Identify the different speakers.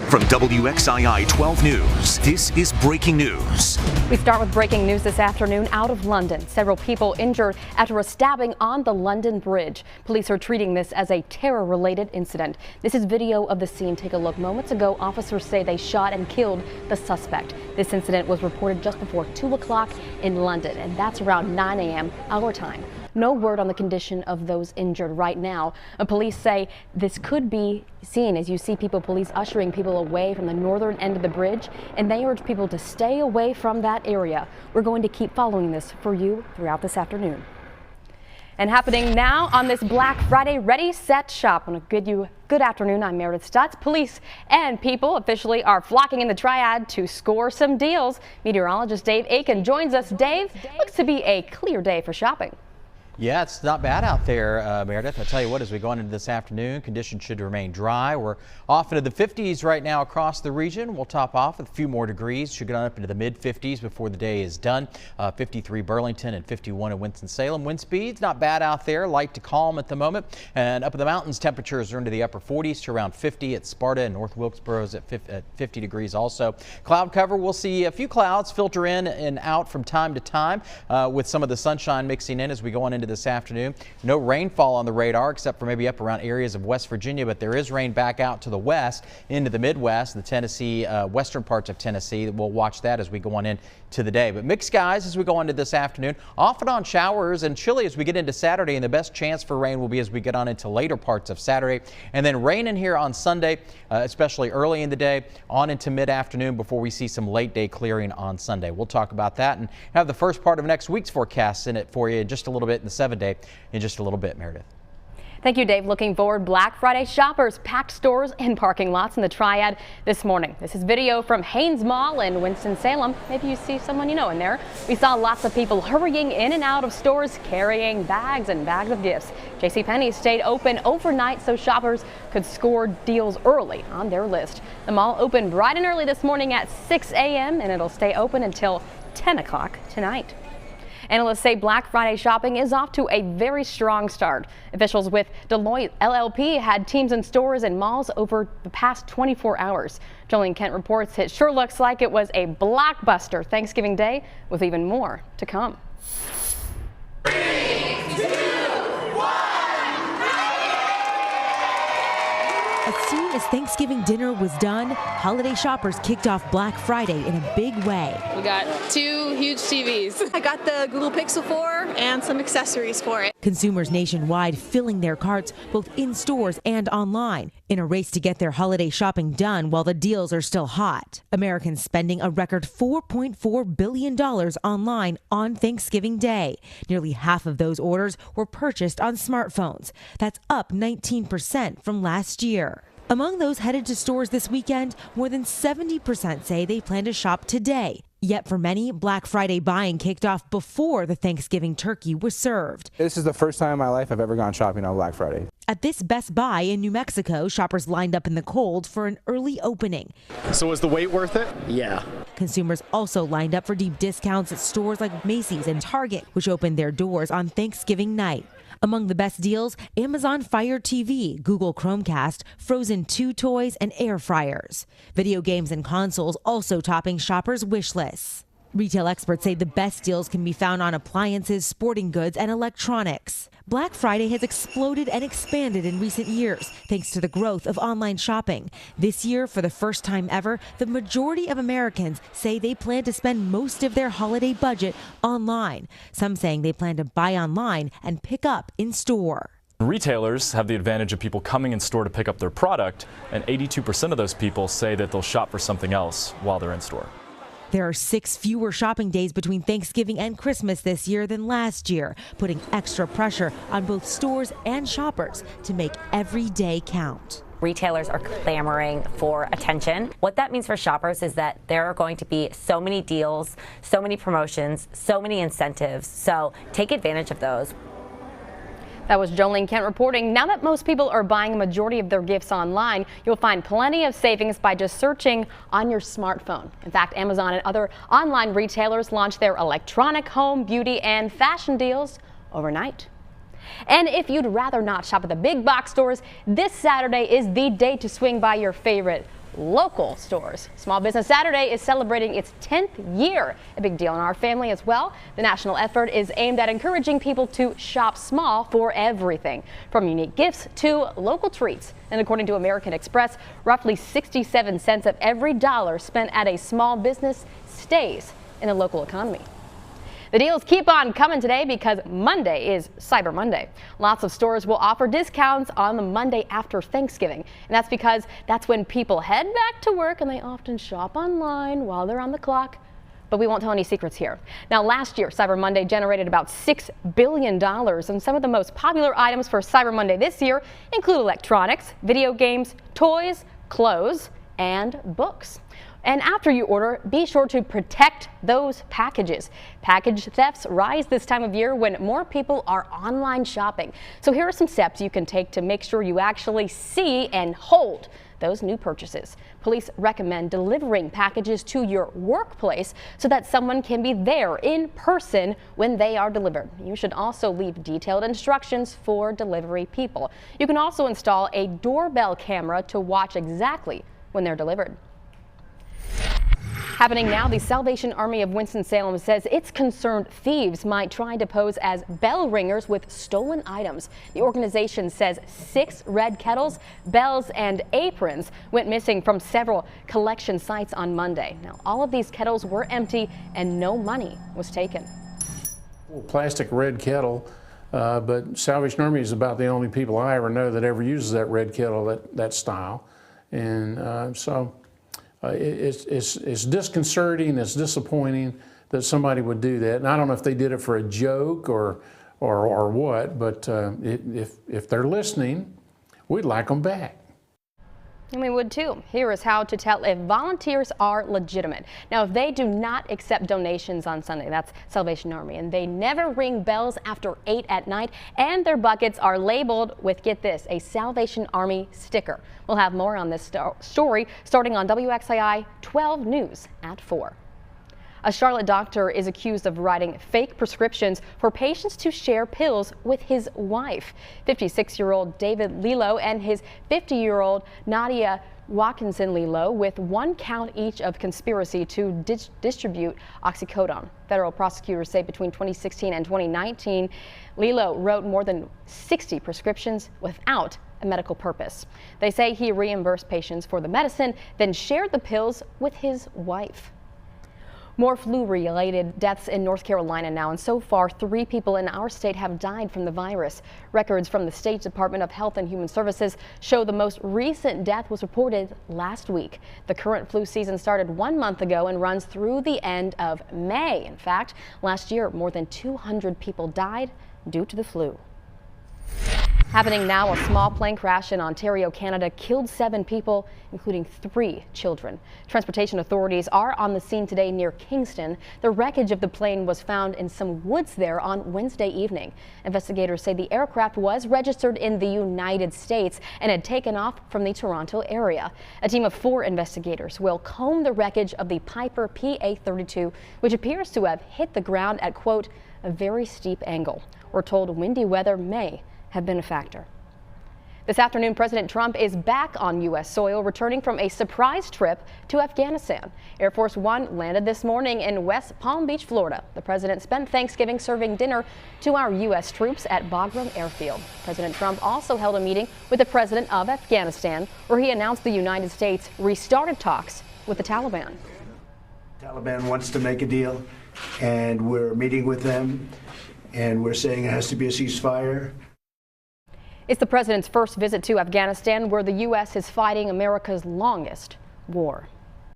Speaker 1: From WXII 12 News, this is breaking news.
Speaker 2: We start with breaking news this afternoon out of London. Several people injured after a stabbing on the London Bridge. Police are treating this as a terror-related incident. This is video of the scene. Take a look. Moments ago, officers say they shot and killed the suspect. This incident was reported just before 2 o'clock in London, and that's around 9 a.m. our time. No word on the condition of those injured right now. Police say this could be seen as you see police ushering people away from the northern end of the bridge, and they urge people to stay away from that area. We're going to keep following this for you throughout this afternoon. And happening now on this Black Friday Ready, Set, Shop. I want to good afternoon. I'm Meredith Stutz. Police and people officially are flocking in the Triad to score some deals. Meteorologist Dave Aiken joins us. Dave, looks to be a clear day for shopping.
Speaker 3: Yeah, it's not bad out there, Meredith. I'll tell you what, as we go into this afternoon, conditions should remain dry. We're off into the 50s right now across the region. We'll top off with a few more degrees. Should get on up into the mid-50s before the day is done. 53 Burlington and 51 in Winston-Salem. Wind speeds not bad out there, light to calm at the moment. And up in the mountains, temperatures are into the upper 40s to around 50 at Sparta and North Wilkesboro's at 50 degrees also. Cloud cover, we'll see a few clouds filter in and out from time to time with some of the sunshine mixing in as we go on into this afternoon. No rainfall on the radar except for maybe up around areas of West Virginia, but there is rain back out to the west into the Midwest, the Tennessee, western parts of Tennessee. We'll watch that as we go on into the day. But mixed skies as we go into this afternoon. Off and on showers and chilly as we get into Saturday, and the best chance for rain will be as we get on into later parts of Saturday. And then rain in here on Sunday, especially early in the day, on into mid-afternoon before we see some late day clearing on Sunday. We'll talk about that and have the first part of next week's forecast in it for you in just a little bit in the 7-day in just a little bit, Meredith.
Speaker 2: Thank you, Dave. Looking forward, Black Friday shoppers packed stores and parking lots in the Triad this morning. This is video from Hanes Mall in Winston-Salem. Maybe you see someone you know in there. We saw lots of people hurrying in and out of stores carrying bags and bags of gifts. JCPenney stayed open overnight so shoppers could score deals early on their list. The mall opened bright and early this morning at 6 a.m. and it'll stay open until 10 o'clock tonight. Analysts say Black Friday shopping is off to a very strong start. Officials with Deloitte LLP had teams in stores and malls over the past 24 hours. Jolene Kent reports it sure looks like it was a blockbuster Thanksgiving Day with even more to come.
Speaker 4: 3, 2, 1.
Speaker 5: As soon as Thanksgiving dinner was done, holiday shoppers kicked off Black Friday in a big way.
Speaker 6: We got 2 huge TVs. I got the Google Pixel 4 and some accessories for it.
Speaker 5: Consumers nationwide filling their carts both in stores and online in a race to get their holiday shopping done while the deals are still hot. Americans spending a record $4.4 billion online on Thanksgiving Day. Nearly half of those orders were purchased on smartphones. That's up 19% from last year. Among those headed to stores this weekend, more than 70% say they plan to shop today. Yet for many, Black Friday buying kicked off before the Thanksgiving turkey was served.
Speaker 7: This is the first time in my life I've ever gone shopping on Black Friday.
Speaker 5: At this Best Buy in New Mexico, shoppers lined up in the cold for an early opening.
Speaker 8: So was the wait worth it?
Speaker 9: Yeah.
Speaker 5: Consumers also lined up for deep discounts at stores like Macy's and Target, which opened their doors on Thanksgiving night. Among the best deals, Amazon Fire TV, Google Chromecast, Frozen 2 toys, and air fryers. Video games and consoles also topping shoppers' wish lists. Retail experts say the best deals can be found on appliances, sporting goods, and electronics. Black Friday has exploded and expanded in recent years thanks to the growth of online shopping. This year, for the first time ever, the majority of Americans say they plan to spend most of their holiday budget online. Some saying they plan to buy online and pick up in store.
Speaker 10: Retailers have the advantage of people coming in store to pick up their product, and 82% of those people say that they'll shop for something else while they're in store.
Speaker 5: There are 6 fewer shopping days between Thanksgiving and Christmas this year than last year, putting extra pressure on both stores and shoppers to make every day count.
Speaker 11: Retailers are clamoring for attention. What that means for shoppers is that there are going to be so many deals, so many promotions, so many incentives. So take advantage of those.
Speaker 2: That was Jolene Kent reporting. Now that most people are buying a majority of their gifts online, you'll find plenty of savings by just searching on your smartphone. In fact, Amazon and other online retailers launched their electronic, home, beauty, and fashion deals overnight. And if you'd rather not shop at the big box stores, this Saturday is the day to swing by your favorite local stores. Small Business Saturday is celebrating its 10th year, a big deal in our family as well. The national effort is aimed at encouraging people to shop small for everything, from unique gifts to local treats. And according to American Express, roughly 67 cents of every dollar spent at a small business stays in the local economy. The deals keep on coming today because Monday is Cyber Monday. Lots of stores will offer discounts on the Monday after Thanksgiving. And that's because that's when people head back to work and they often shop online while they're on the clock. But we won't tell any secrets here. Now, last year, Cyber Monday generated about $6 billion. And some of the most popular items for Cyber Monday this year include electronics, video games, toys, clothes, and books. And after you order, be sure to protect those packages. Package thefts rise this time of year when more people are online shopping. So here are some steps you can take to make sure you actually see and hold those new purchases. Police recommend delivering packages to your workplace so that someone can be there in person when they are delivered. You should also leave detailed instructions for delivery people. You can also install a doorbell camera to watch exactly when they're delivered. Happening now, the Salvation Army of Winston-Salem says it's concerned thieves might try to pose as bell ringers with stolen items. The organization says 6 red kettles, bells, and aprons went missing from several collection sites on Monday. Now, all of these kettles were empty and no money was taken.
Speaker 8: Plastic red kettle, but Salvation Army is about the only people I ever know that ever uses that red kettle, that style. And so it's disconcerting, it's disappointing that somebody would do that. And I don't know if they did it for a joke or what, but if they're listening, we'd like them back.
Speaker 2: And we would too. Here is how to tell if volunteers are legitimate. Now, if they do not accept donations on Sunday, that's Salvation Army, and they never ring bells after 8 at night, and their buckets are labeled with, get this, a Salvation Army sticker. We'll have more on this story starting on WXII 12 News at 4. A Charlotte doctor is accused of writing fake prescriptions for patients to share pills with his wife. 56-year-old David Lilo and his 50-year-old Nadia Watkinson Lilo with 1 count each of conspiracy to distribute oxycodone. Federal prosecutors say between 2016 and 2019, Lilo wrote more than 60 prescriptions without a medical purpose. They say he reimbursed patients for the medicine, then shared the pills with his wife. More flu-related deaths in North Carolina now, and so far 3 people in our state have died from the virus. Records from the State Department of Health and Human Services show the most recent death was reported last week. The current flu season started 1 month ago and runs through the end of May. In fact, last year more than 200 people died due to the flu. Happening now, a small plane crash in Ontario, Canada killed 7 people, including 3 children. Transportation authorities are on the scene today near Kingston. The wreckage of the plane was found in some woods there on Wednesday evening. Investigators say the aircraft was registered in the United States and had taken off from the Toronto area. A team of 4 investigators will comb the wreckage of the Piper PA-32, which appears to have hit the ground at, quote, a very steep angle. We're told windy weather may have been a factor. This afternoon, President Trump is back on U.S. soil, returning from a surprise trip to Afghanistan. Air Force One landed this morning in West Palm Beach, Florida. The president spent Thanksgiving serving dinner to our U.S. troops at Bagram Airfield. President Trump also held a meeting with the president of Afghanistan, where he announced the United States restarted talks with the Taliban.
Speaker 9: Taliban wants to make a deal, and we're meeting with them, and we're saying it has to be a ceasefire.
Speaker 2: It's the president's first visit to Afghanistan, where the U.S. is fighting America's longest war.